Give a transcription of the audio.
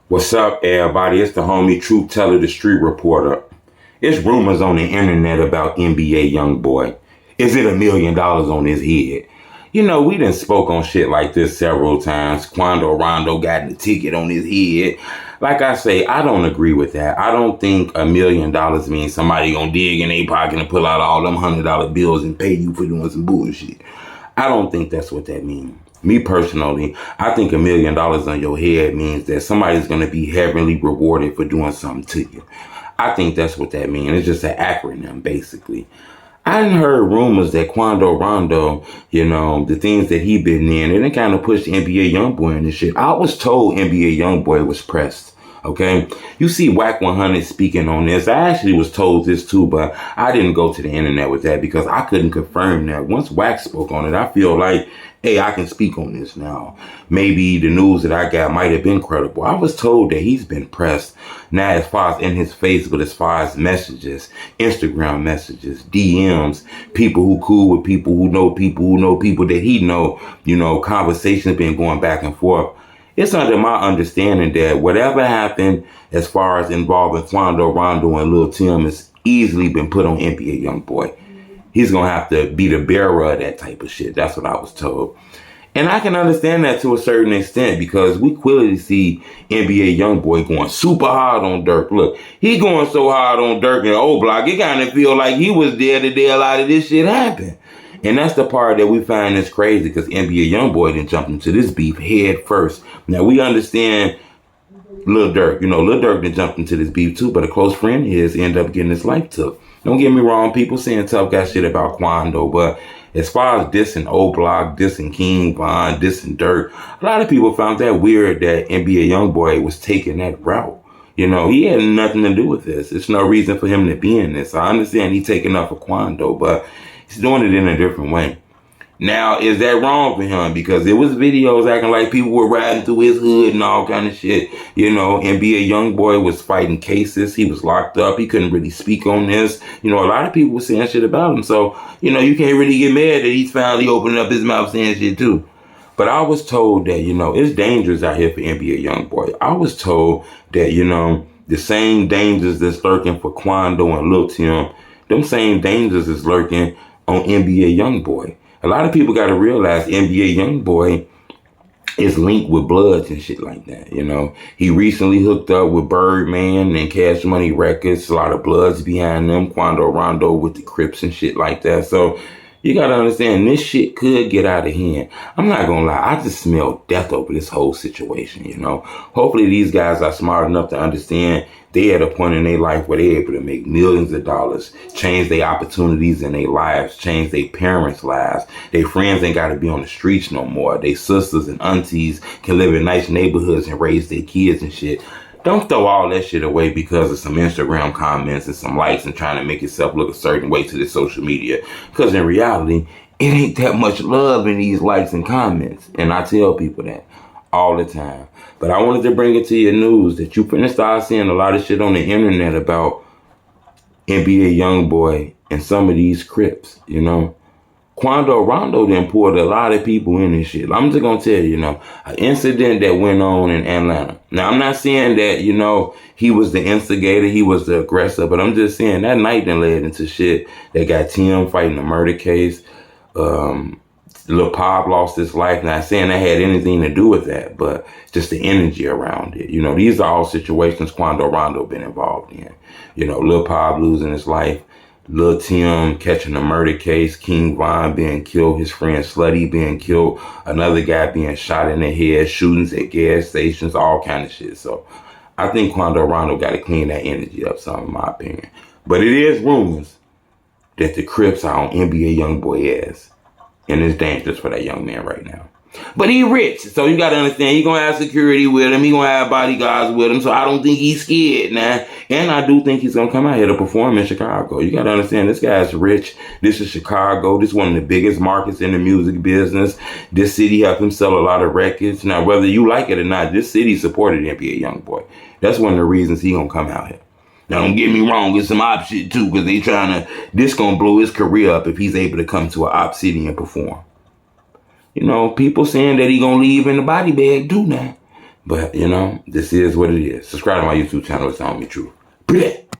What's up, everybody? It's the homie Truth Teller, the street reporter. It's rumors on the internet about NBA Youngboy. Is it $1 million on his head? You know, we done spoke on shit like this several times. QuandoRondo got the ticket on his head. Like I say, I don't agree with that. I don't think $1 million means somebody gonna dig in their pocket and pull out all them $100 bills and pay you for doing some bullshit. I don't think that's what that means. Me personally, I think $1 million on your head means that somebody's going to be heavily rewarded for doing something to you. I think that's what that means. It's just an acronym, basically. I done heard rumors that QuandoRondo, the things that he been in, and it kind of pushed NBA Youngboy in this shit. I was told NBA Youngboy was pressed. Okay, you see Whack 100 speaking on this. I actually was told this too, but I didn't go to the internet with that because I couldn't confirm that. Once Whack spoke on it, I feel like, hey, I can speak on this now. Maybe the news that I got might have been credible. I was told that he's been pressed, not as far as in his face, but as far as messages, Instagram messages, DMs, people who cool with people who know people that he know, conversations been going back and forth. It's under my understanding that whatever happened as far as involving QuandoRondo and Lil Tim has easily been put on NBA Youngboy. He's going to have to be the bearer of that type of shit. That's what I was told. And I can understand that to a certain extent because we clearly see NBA Youngboy going super hard on Dirk. Look, he going so hard on Dirk and O Block, it kind of feel like he was there the day a lot of this shit happened. And that's the part that we find is crazy because NBA Youngboy didn't jump into this beef head first. Now, we understand Lil Durk. Lil Durk didn't jump into this beef too, but a close friend of his ended up getting his life took. Don't get me wrong, people saying tough guy shit about Quando, but as far as dissing O Block, dissing King Von, dissing Durk, a lot of people found that weird that NBA Youngboy was taking that route. He had nothing to do with this. There's no reason for him to be in this. I understand he's taking up for Quando, but he's doing it in a different way. Now, is that wrong for him? Because there was videos acting like people were riding through his hood and all kind of shit. NBA Youngboy was fighting cases. He was locked up. He couldn't really speak on this. A lot of people were saying shit about him. So, you can't really get mad that he's finally opening up his mouth saying shit too. But I was told that, it's dangerous out here for NBA Youngboy. I was told that, the same dangers that's lurking for Quando and Lil Tim, them same dangers is lurking on NBA Youngboy. A lot of people got to realize NBA Youngboy is linked with Bloods and shit like that. He recently hooked up with Birdman and Cash Money Records. A lot of Bloods behind them. QuandoRondo with the Crips and shit like that. So you got to understand this shit could get out of hand. I'm not going to lie. I just smell death over this whole situation. Hopefully these guys are smart enough to understand they at a point in their life where they're able to make millions of dollars, change their opportunities in their lives, change their parents' lives. Their friends ain't got to be on the streets no more. Their sisters and aunties can live in nice neighborhoods and raise their kids and shit. Don't throw all that shit away because of some Instagram comments and some likes and trying to make yourself look a certain way to the social media. Because in reality, it ain't that much love in these likes and comments. And I tell people that all the time. But I wanted to bring it to your news that you finna start seeing a lot of shit on the internet about NBA Youngboy and some of these Crips, QuandoRondo then pulled a lot of people in this shit. I'm just gonna tell you, an incident that went on in Atlanta. Now, I'm not saying that, he was the instigator, he was the aggressor, but I'm just saying that night then led into shit that got Tim fighting a murder case. Lil Pop lost his life. Not saying that had anything to do with that, but just the energy around it. These are all situations QuandoRondo been involved in. Lil Pop losing his life, Lil Tim catching a murder case, King Von being killed, his friend Slutty being killed, another guy being shot in the head, shootings at gas stations, all kind of shit. So I think QuandoRondo got to clean that energy up some, in my opinion. But it is rumors that the Crips are on NBA Youngboy ass. And it's dangerous for that young man right now. But he rich, so you got to understand, he going to have security with him. He going to have bodyguards with him, so I don't think he's scared now. And I do think he's going to come out here to perform in Chicago. You got to understand, this guy's rich. This is Chicago. This is one of the biggest markets in the music business. This city helped him sell a lot of records. Now, whether you like it or not, this city supported NBA Youngboy. That's one of the reasons he going to come out here. Now, don't get me wrong, it's some op shit too, because they trying to, this gonna blow his career up if he's able to come to an op city and perform. People saying that he gonna leave in the body bag too now. But, you know, this is what it is. Subscribe to my YouTube channel. It's the Homie Truth. Bleh.